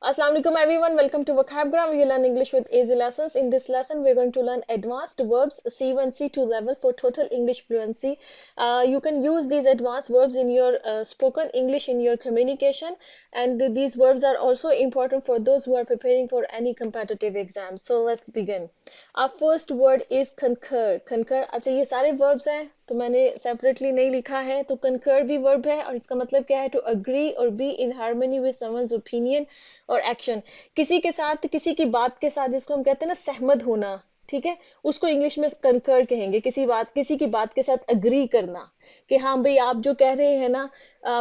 Assalamu alaikum everyone. Welcome to Vocabgram. You learn English with easy lessons. In this lesson, we're going to learn advanced verbs C1, C2 level for total English fluency. You can use these advanced verbs in your spoken English in your communication, and these verbs are also important for those who are preparing for any competitive exam. So let's begin. Our first word is concur. Concur. अच्छा ये सारे verbs हैं तो मैंने separately नहीं लिखा है तो concur भी verb है और इसका मतलब क्या है to agree or be in harmony with someone's opinion और एक्शन किसी के साथ किसी की बात के साथ जिसको हम कहते हैं ना सहमत होना ठीक है उसको इंग्लिश में कंकर कहेंगे किसी की बात के साथ अग्री करना कि हाँ भाई आप जो कह रहे हैं ना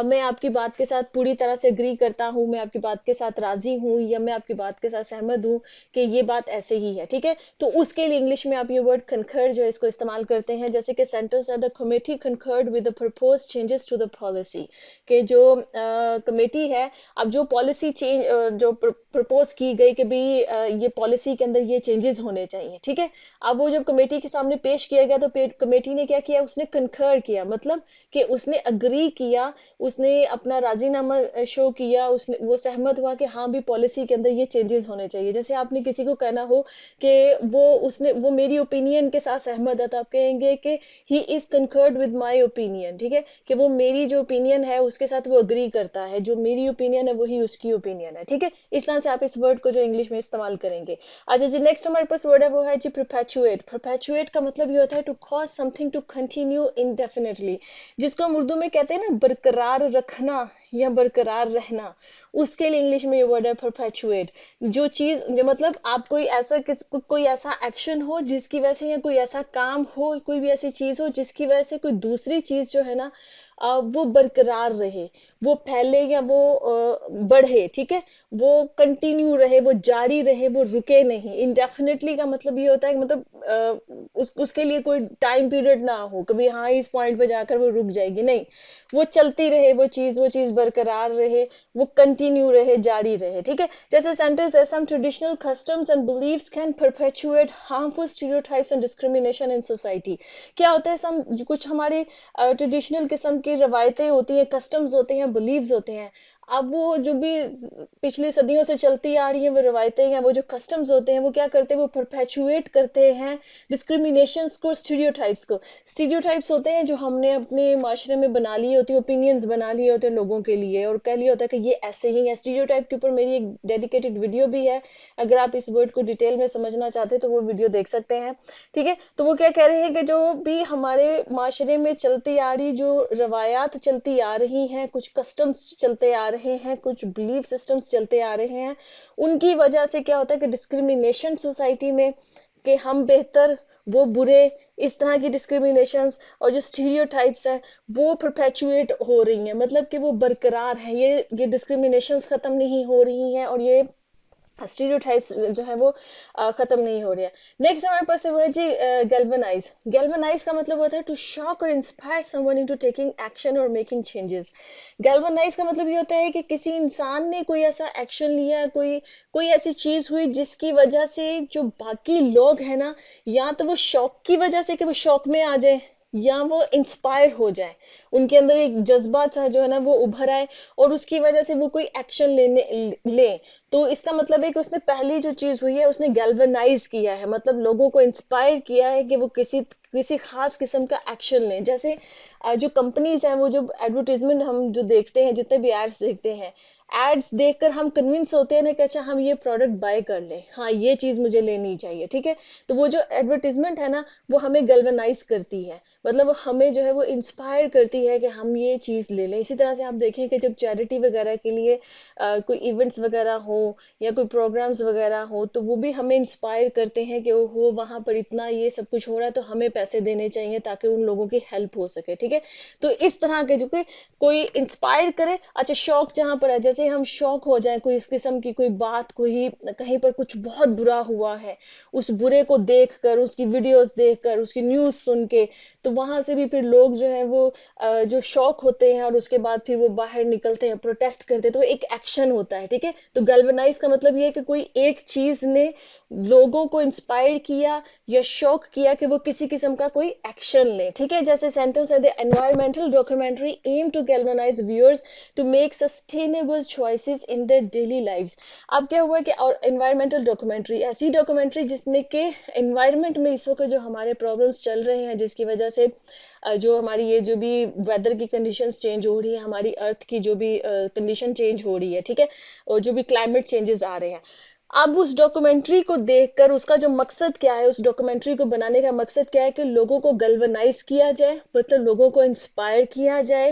मैं आपकी बात के साथ पूरी तरह से अग्री करता हूँ मैं आपकी बात के साथ राजी हूँ या मैं आपकी बात के साथ सहमत हूँ कि ये बात ऐसे ही है ठीक है तो उसके लिए इंग्लिश में आप ये वर्ड कंकर जो है इसको इस्तेमाल करते हैं जैसे कि सेंटेंस है the committee concurred with the proposed changes to the policy कि जो कमेटी है अब जो पॉलिसी चेंज जो प्रपोज की गई कि भाई ये पॉलिसी के अंदर ये चेंजेस होने चाहिए ठीक है अब वो जब कमेटी के सामने पेश किया गया तो कमेटी ने क्या किया उसने कंकर किया मतलब कि उसने अग्री किया उसने अपना राजीनामा शो किया उसने वो सहमत हुआ कि हाँ भी पॉलिसी के अंदर ये चेंजेस होने चाहिए जैसे आपने किसी को कहना हो कि वो मेरी ओपिनियन के साथ सहमत है तो आप कहेंगे कि he is conquered with my opinion ठीक है कि वो मेरी जो ओपिनियन है उसके साथ वो अग्री करता है जो मेरी ओपिनियन है वही उसकी ओपिनियन है ठीक है इस तरह से आप इस वर्ड को जो इंग्लिश में इस्तेमाल करेंगे अच्छा जी नेक्स्ट हमारे पास वर्ड है वो है जी परपेचुएट का मतलब ये होता है to cause something to continue indefinitely जिसको हम उर्दू में कहते हैं ना बरकरार रखना या बरकरार रहना उसके लिए इंग्लिश में ये वर्ड है परपेचुएट जो चीज जो मतलब आप कोई ऐसा एक्शन हो जिसकी वजह से या कोई ऐसा काम हो कोई भी ऐसी चीज हो जिसकी वजह से कोई दूसरी चीज जो है ना वो बरकरार रहे वो फैले या वो बढ़े ठीक है वो कंटिन्यू रहे वो जारी रहे वो रुके नहीं इंडेफिनेटली का मतलब ये होता है कि मतलब उसके लिए कोई टाइम पीरियड ना हो कभी हाँ इस पॉइंट पे जाकर वो रुक जाएगी नहीं वो चलती रहे वो चीज बरकरार रहे वो कंटिन्यू रहे जारी रहे ठीक है जैसे सेंटेंस है some traditional customs and beliefs can perpetuate harmful stereotypes and discrimination in society क्या होता है सम कुछ हमारे ट्रेडिशनल किस्म की रवायतें होती हैं कस्टम्स होते हैं बिलीव्स होते हैं अब वो जो भी पिछली सदियों से चलती आ रही हैं वो रवायतें हैं वो जो कस्टम्स होते हैं वो क्या करते हैं वो परपेचुएट करते हैं डिस्क्रिमिनेशंस को स्टीरियोटाइप्स होते हैं जो हमने अपने माशरे में बना लिए होती है ओपिनियंस बना लिए होते हैं लोगों के लिए और कह लिया होता है कि ये ऐसे ही है स्टीरियोटाइप के ऊपर मेरी एक डेडिकेटेड वीडियो भी है अगर आप इस वर्ड को डिटेल में समझना चाहते हैं तो वो वीडियो देख सकते हैं ठीक है तो वो क्या कह रहे हैं कि जो भी हमारे माशरे में चलती आ रही जो रवायात चलती आ रही हैं कुछ कस्टम्स चलते आ रहे हैं कुछ बिलीफ सिस्टम्स चलते आ रहे हैं उनकी वजह से क्या होता है कि डिस्क्रिमिनेशन सोसाइटी में कि हम बेहतर वो बुरे इस तरह की डिस्क्रिमिनेशंस और जो स्टीरियोटाइप्स हैं वो परपेचुएट हो रही हैं मतलब कि वो बरकरार है ये डिस्क्रिमिनेशंस खत्म नहीं हो रही हैं और ये स्टीरियोटाइप्स जो है वो खत्म नहीं हो रही है नेक्स्ट हमारे पास है वो है जी गैल्वनाइज का मतलब होता है टू शॉक और inspire someone into taking action और मेकिंग चेंजेस गैल्वनाइज का मतलब ये होता है कि किसी इंसान ने कोई ऐसा एक्शन लिया कोई ऐसी चीज हुई जिसकी वजह से जो बाकी लोग हैं ना या तो वो शौक की वजह से कि वो शौक में आ जाए या वो इंस्पायर हो जाए उनके अंदर एक जज्बा जो है ना वो उभर आए और उसकी वजह से वो कोई एक्शन ले तो इसका मतलब है कि उसने पहली जो चीज हुई है उसने गैल्वनाइज किया है मतलब लोगों को इंस्पायर किया है कि वो किसी खास किस्म का एक्शन लें जैसे जो कंपनीज हैं वो जो एडवर्टीजमेंट हम जो देखते हैं जितने भी एड्स देखते हैं एड्स देखकर हम कन्विंस होते हैं ना कि अच्छा हम ये प्रोडक्ट बाय कर लें हाँ ये चीज मुझे लेनी चाहिए ठीक है तो वो जो एडवर्टीजमेंट है ना वो हमें गैल्वनाइज करती है मतलब हमें जो है वो इंस्पायर करती है कि हम ये चीज ले लें इसी तरह से आप देखें कि जब चैरिटी वगैरह के लिए कोई इवेंट्स वगैरह हो या कोई प्रोग्राम्स वगैरह हो तो वो भी हमें इंस्पायर करते हैं कि ओहो वहां पर इतना ये सब कुछ हो रहा है तो हमें पैसे देने चाहिए ताकि उन लोगों की हेल्प हो सके ठीक है तो इस तरह के जो कोई इंस्पायर करे अच्छा शौक जहां पर है जैसे हम शौक हो जाए कोई इस किस्म की कोई बात कोई कहीं पर कुछ बहुत बुरा हुआ है उस बुरे को देखकर उसकी वीडियोस देखकर उसकी न्यूज सुन के तो वहां से भी फिर लोग जो है वो जो शौक होते हैं और उसके बाद फिर वो बाहर निकलते हैं प्रोटेस्ट करते हैं तो एक एक्शन होता है ठीक है तो गैल्वनाइज का मतलब ये है कि कोई एक चीज ने लोगों को इंस्पायर किया या शौक किया कि वो किसी किस्म किस्म का कोई एक्शन लें, ठीक है। जैसे सेंटेंस है, the environmental documentary aim to galvanise viewers to make sustainable choices in their daily lives. अब क्या हुआ कि और एनवायरमेंटल डॉक्यूमेंट्री, ऐसी डॉक्यूमेंट्री जिसमें कि एनवायरमेंट में इस वक्त जो हमारे प्रॉब्लम्स चल रहे हैं, जिसकी वजह से जो हमारी ये जो भी वेदर की कंडीशंस चेंज हो रही है, हमारी अर्थ की जो भी कंडीशन चेंज हो रही है, ठीक है, और जो भी क्लाइमेट चेंजेस आ रहे हैं, अब उस डॉक्यूमेंट्री को देखकर उसका जो मकसद क्या है, उस डॉक्यूमेंट्री को बनाने का मकसद क्या है कि लोगों को गल्वनाइज किया जाए, मतलब लोगों को इंस्पायर किया जाए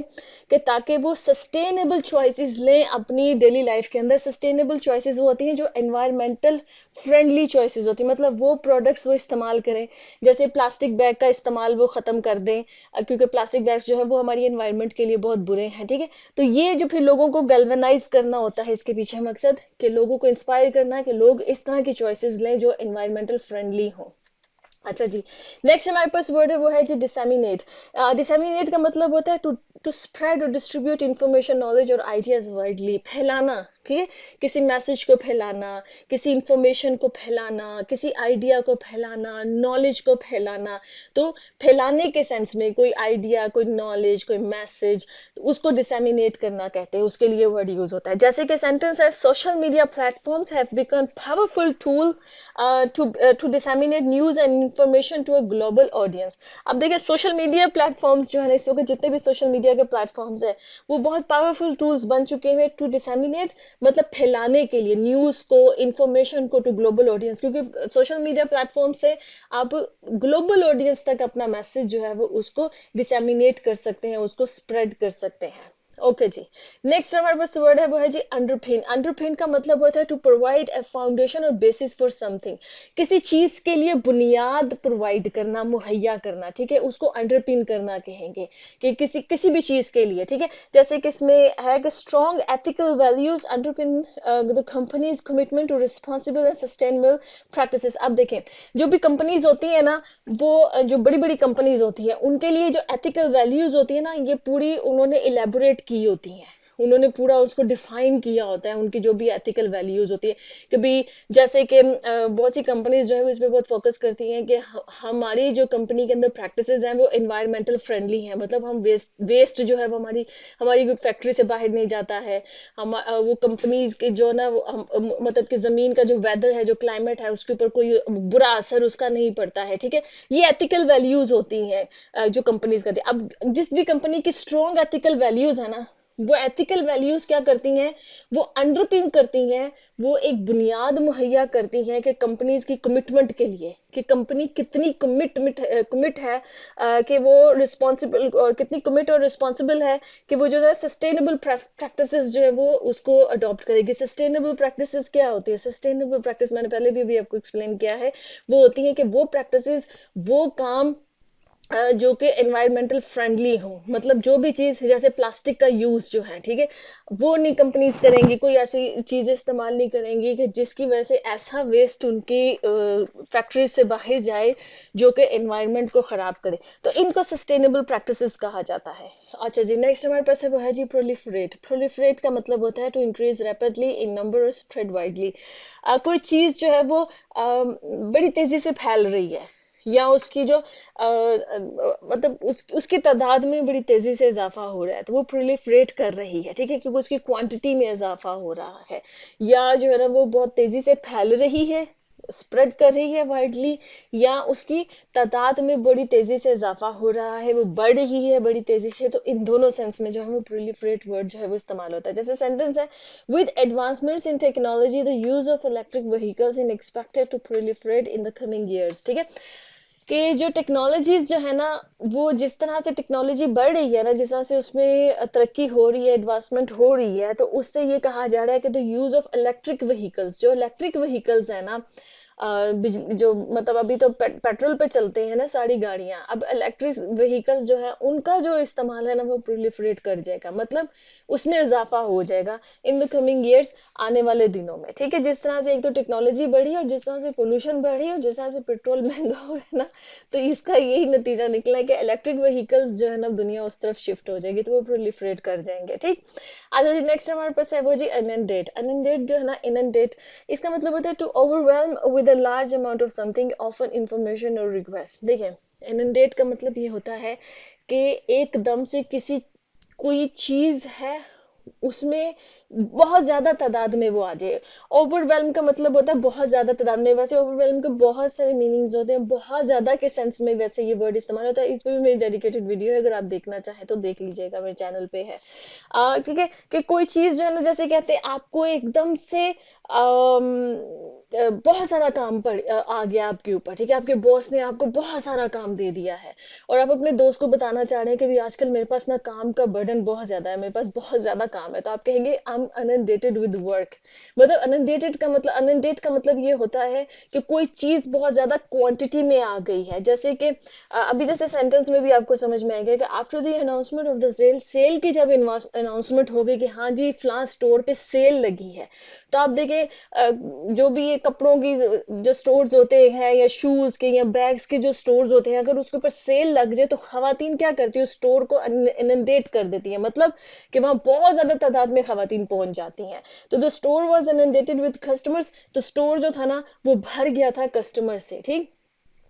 कि ताकि वो सस्टेनेबल चॉइसेस लें अपनी डेली लाइफ के अंदर। सस्टेनेबल चॉइसेस वो होती हैं जो एनवायरमेंटल फ्रेंडली चॉइसेस होती हैं, मतलब वो प्रोडक्ट्स वो इस्तेमाल करें, जैसे प्लास्टिक बैग का इस्तेमाल वो ख़त्म कर दें, क्योंकि प्लास्टिक बैग्स जो है वो हमारी एनवायरमेंट के लिए बहुत बुरे हैं, ठीक है। तो ये जो फिर लोगों को गल्वनाइज करना होता है, इसके पीछे मकसद कि लोगों को इंस्पायर करना है कि लोग इस तरह की चॉइसेस लें जो एनवायरमेंटल फ्रेंडली हो। अच्छा जी, नेक्स्ट हमारे पास वर्ड है वो है जी डिसेमिनेट। डिसेमिनेट का मतलब होता है टू स्प्रेड और डिस्ट्रीब्यूट इंफॉर्मेशन, नॉलेज और आइडियाज वाइडली, फैलाना, ठीक है, किसी मैसेज को फैलाना, किसी इंफॉर्मेशन को फैलाना, किसी आइडिया को फैलाना, नॉलेज को फैलाना। तो फैलाने के सेंस में कोई आइडिया, कोई नॉलेज, कोई मैसेज, उसको डिसेमिनेट करना कहते हैं, उसके लिए वर्ड यूज होता है। जैसे कि सेंटेंस है, social media platforms have become powerful tool to disseminate news and information to a global audience. अब देखिए सोशल मीडिया प्लेटफॉर्म्स जो है ना, इस वक्त जितने भी सोशल मीडिया के प्लेटफॉर्म्स है वो बहुत पावरफुल टूल्स बन चुके हैं टू डिसेमिनेट, मतलब फैलाने के लिए न्यूज को, इंफॉर्मेशन को टू ग्लोबल ऑडियंस, क्योंकि सोशल मीडिया प्लेटफॉर्म से आप ग्लोबल ऑडियंस तक अपना मैसेज जो है वो उसको डिसेमिनेट कर सकते हैं, उसको स्प्रेड कर सकते हैं। ओके जी, नेक्स्ट हमारे पास वर्ड है वो है जी अंडरपिन। अंडरपिन का मतलब होता है टू प्रोवाइड ए फाउंडेशन और बेसिस फॉर समथिंग, किसी चीज के लिए बुनियाद प्रोवाइड करना, मुहैया करना, ठीक है, उसको अंडरपिन करना कहेंगे, कि किसी किसी भी चीज के लिए, ठीक है। जैसे कि इसमें है कि strong ethical values underpin the company's commitment to responsible and sustainable practices. अब देखें, जो भी कंपनीज होती है ना, वो जो बड़ी बड़ी कंपनीज होती है उनके लिए जो एथिकल वैल्यूज होती है ना, ये पूरी उन्होंने इलेबोरेट की होती हैं, उन्होंने पूरा उसको डिफाइन किया होता है, उनकी जो भी एथिकल वैल्यूज होती है। कभी जैसे कि बहुत सी कंपनीज जो है वो इस पे बहुत फोकस करती हैं कि हमारी जो कंपनी के अंदर प्रैक्टिसेस हैं वो एनवायरमेंटल फ्रेंडली हैं, मतलब हम वेस्ट जो है वो हमारी हमारी फैक्ट्री से बाहर नहीं जाता है, हम वो कंपनीज के जो ना वो मतलब कि जमीन का जो वेदर है, जो क्लाइमेट है, उसके ऊपर कोई बुरा असर उसका नहीं पड़ता है, ठीक है। ये एथिकल वैल्यूज होती हैं जो कंपनीज करती है। अब जिस भी कंपनी की स्ट्रॉन्ग एथिकल वैल्यूज है ना, वो एथिकल वैल्यूज क्या करती हैं, वो अंडरपिन करती हैं, वो एक बुनियाद मुहैया करती हैं कि कंपनीज की कमिटमेंट के लिए, कि कंपनी कितनी कमिट है, कि वो रिस्पॉन्सिबल और कितनी कमिट और रिस्पॉन्सिबल है कि वो जो है सस्टेनेबल प्रैक्टिसेस जो है वो उसको अडॉप्ट करेगी। सस्टेनेबल प्रैक्टिसेस क्या होती है? सस्टेनेबल प्रैक्टिस मैंने पहले भी आपको एक्सप्लेन किया है, वो होती है कि वो प्रैक्टिसेस, वो काम जो कि एनवायरमेंटल फ्रेंडली हो, मतलब जो भी चीज जैसे प्लास्टिक का यूज जो है, ठीक है, वो नहीं कंपनीज करेंगी, कोई ऐसी चीजें इस्तेमाल नहीं करेंगी कि जिसकी वजह से ऐसा वेस्ट उनकी फैक्ट्री से बाहर जाए जो कि एनवायरमेंट को खराब करे। तो इनको सस्टेनेबल प्रैक्टिसेस कहा जाता है। अच्छा जी, नेक्स्ट हमारे पास है वो है जी प्रोलिफरेट। प्रोलिफरेट का मतलब होता है to increase rapidly in number और स्प्रेड वाइडली। कोई चीज जो है वो बड़ी तेजी से फैल रही है, या उसकी जो मतलब उसकी तादाद में बड़ी तेजी से इजाफा हो रहा है, तो वो प्रोलिफरेट कर रही है, ठीक है, क्योंकि उसकी क्वांटिटी में इजाफा हो रहा है, या जो है ना वो बहुत तेजी से फैल रही है, स्प्रेड कर रही है वाइडली, या उसकी तादाद में बड़ी तेजी से इजाफा हो रहा है, वो बढ़ रही है बड़ी तेजी से। तो इन दोनों सेंस में जो है वो प्रोलिफरेट वर्ड जो है वो इस्तेमाल होता है। जैसे सेंटेंस है, with advancements in technology the use of electric vehicles in expected to proliferate in the coming years, ठीक है, कि जो टेक्नोलॉजीज जो है ना, वो जिस तरह से टेक्नोलॉजी बढ़ रही है ना, जिस तरह से उसमें तरक्की हो रही है, एडवांसमेंट हो रही है, तो उससे ये कहा जा रहा है कि the use of electric vehicles, जो इलेक्ट्रिक व्हीकल्स है ना, बिजली जो मतलब अभी तो पेट्रोल पे चलते हैं ना सारी गाड़ियां, अब इलेक्ट्रिक व्हीकल्स जो है उनका जो इस्तेमाल है ना वो प्रोलिफरेट कर जाएगा, मतलब उसमें इजाफा हो जाएगा इन द कमिंग ईयर्स, आने वाले दिनों में, ठीक है। जिस तरह से एक तो टेक्नोलॉजी बढ़ी और जिस तरह से पोल्यूशन बढ़ी और जिस तरह से पेट्रोल महंगा हो रहा है ना, तो इसका यही नतीजा निकला है कि इलेक्ट्रिक व्हीकल्स जो है ना दुनिया उस तरफ शिफ्ट हो जाएगी, तो वो प्रोलिफरेट कर जाएंगे, ठीक। अच्छा जी, नेक्स्ट हमारे पास है वो जी इनंडेट। इनंडेट जो है ना, इनंडेट इसका मतलब होता है to overwhelm with a large amount of something, often information और रिक्वेस्ट। देखिए इनंडेट का मतलब ये होता है कि एकदम से किसी कोई चीज है उसमें बहुत ज्यादा तादाद में वो आ जाए। ओवरवेलम का मतलब होता है बहुत ज्यादा तादाद में। वैसे ओवरवेलम के बहुत सारे मीनिंग्स होते हैं, बहुत ज्यादा के सेंस में वैसे ये वर्ड इस्तेमाल होता है। इस पे भी मेरी डेडिकेटेड वीडियो है, अगर आप देखना चाहें तो देख लीजिएगा, मेरे चैनल पे है। ठीक है, कि कोई चीज जो है ना, जैसे कहते हैं आपको एकदम से बहुत सारा काम आ गया आपके ऊपर, ठीक है, आपके बॉस ने आपको बहुत सारा काम दे दिया है और आप अपने दोस्त को बताना चाह रहे हैं कि भी आजकल मेरे पास ना काम का बर्डन बहुत ज्यादा है, मेरे पास बहुत ज्यादा काम है, तो आप कहेंगे I am undated with work. मतलब अनडेटेड का मतलब ये होता है कि कोई चीज बहुत ज्यादा क्वांटिटी में आ गई है। जैसे कि अभी जैसे सेंटेंस में भी आपको समझ में आएगा कि after the announcement of the sale, sale की जब अनाउंसमेंट हो गई कि हाँ जी फलां स्टोर पे सेल लगी है, तो आप देखें जो भी ये कपड़ों की जो स्टोर्स होते हैं या शूज के या बैग्स के जो स्टोर्स होते हैं, अगर उसके ऊपर सेल लग जाए तो खवातीन क्या करती है, उस स्टोर को इनंडेट कर देती है। मतलब कि वहां बहुत ज्यादा तादाद में खवातीन पहुंच जाती हैं। तो the store was inundated with customers, तो स्टोर जो था ना वो भर गया था कस्टमर से, ठीक।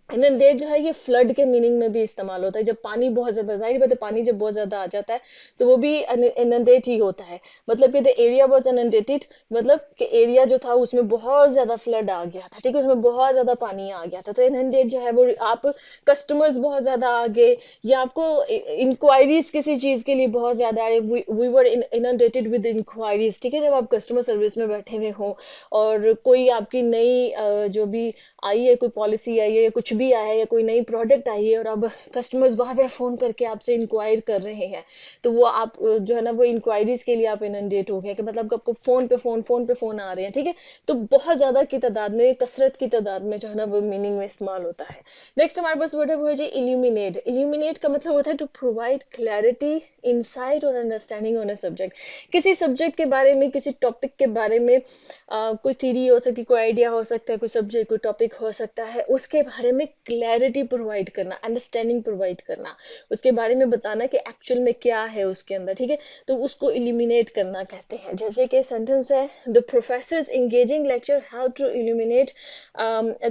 इनंडेट जो है ये फ्लड के मीनिंग में भी इस्तेमाल होता है। जब पानी बहुत ज्यादा, जाहिर बात है पानी जब बहुत ज्यादा आ जाता है तो वो भी इनंडेट ही होता है। मतलब कि द एरिया वाज इनंडेटेड, मतलब कि एरिया जो था उसमें बहुत ज्यादा फ्लड आ गया था, ठीक है, उसमें बहुत ज्यादा पानी आ गया था। तो इनंडेट जो है वो आप कस्टमर्स बहुत ज्यादा आ गए, या आपको इंक्वायरीज किसी चीज के लिए बहुत ज्यादा आए, we were inundated with enquiries, ठीक है, जब आप कस्टमर सर्विस में बैठे हुए हो और कोई आपकी नई जो भी आई है, कोई पॉलिसी आई है या कुछ भी आया है या कोई नई प्रोडक्ट आई है और अब कस्टमर्स बार बार फोन करके आपसे इंक्वायर कर रहे हैं, तो वो आप जो है ना वो इंक्वायरीज के लिए आप इनंडेट हो गए, कि मतलब आपको फोन पे फोन आ रहे हैं, ठीक है। तो बहुत ज्यादा की तादाद में, कसरत की तादाद में जो है ना वो मीनिंग में इस्तेमाल होता है। नेक्स्ट हमारे पास वर्ड है वो है जी इल्यूमिनेट। इल्यूमिनेट का मतलब होता है टू प्रोवाइड क्लैरिटी, इंसाइट और अंडरस्टैंडिंग ऑन अ सब्जेक्ट। किसी सब्जेक्ट के बारे में, किसी टॉपिक के बारे में कोई थ्योरी हो सकती है, कोई आइडिया हो सकता है, कोई सब्जेक्ट कोई टॉपिक हो सकता है, उसके बारे में क्लैरिटी प्रोवाइड करना, अंडरस्टैंडिंग प्रोवाइड करना, उसके बारे में बताना कि एक्चुअल में क्या है उसके अंदर, ठीक है। तो उसको इल्यूमिनेट करना कहते हैं। जैसे कि सेंटेंस है, the professor's engaging lecture help to illuminate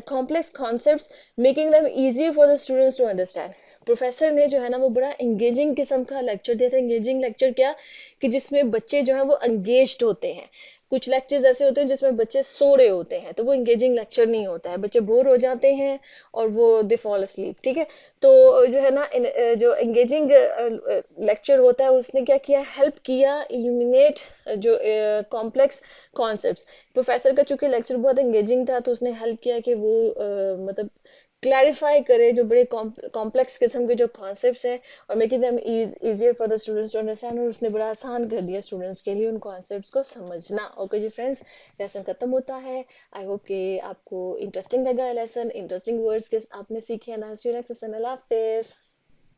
complex concepts making them easy for the students to understand. Professor ने जो है ना वो बड़ा एंगेजिंग किस्म का लेक्चर दिया था। एंगेजिंग लेक्चर क्या, कि जिसमें बच्चे जो है वो एंगेज्ड होते हैं। कुछ लेक्चर्स ऐसे होते हैं जिसमें बच्चे सो रहे होते हैं, तो वो एंगेजिंग लेक्चर नहीं होता है, बच्चे बोर हो जाते हैं और वो दे फॉल अस्लीप, ठीक है। तो जो है ना जो एंगेजिंग लेक्चर होता है उसने क्या किया, हेल्प किया इल्यूमिनेट जो कॉम्प्लेक्स कॉन्सेप्ट्स। प्रोफेसर का चूंकि लेक्चर बहुत एंगेजिंग था तो उसने हेल्प किया कि वो मतलब क्लैरिफाई करे जो बड़े कॉम्प्लेक्स किस्म के जो कॉन्सेप्ट्स हैं, और making them easier for the students to understand, और उसने बड़ा आसान कर दिया स्टूडेंट्स के लिए उन कॉन्सेप्ट्स को समझना। ओके जी फ्रेंड्स, लेसन खत्म होता है। आई होप कि आपको इंटरेस्टिंग लगा लेसन, इंटरेस्टिंग वर्ड्स के आपने सीखे हैं। नेक्स्ट लेसन, अल्लाह हाफिज़।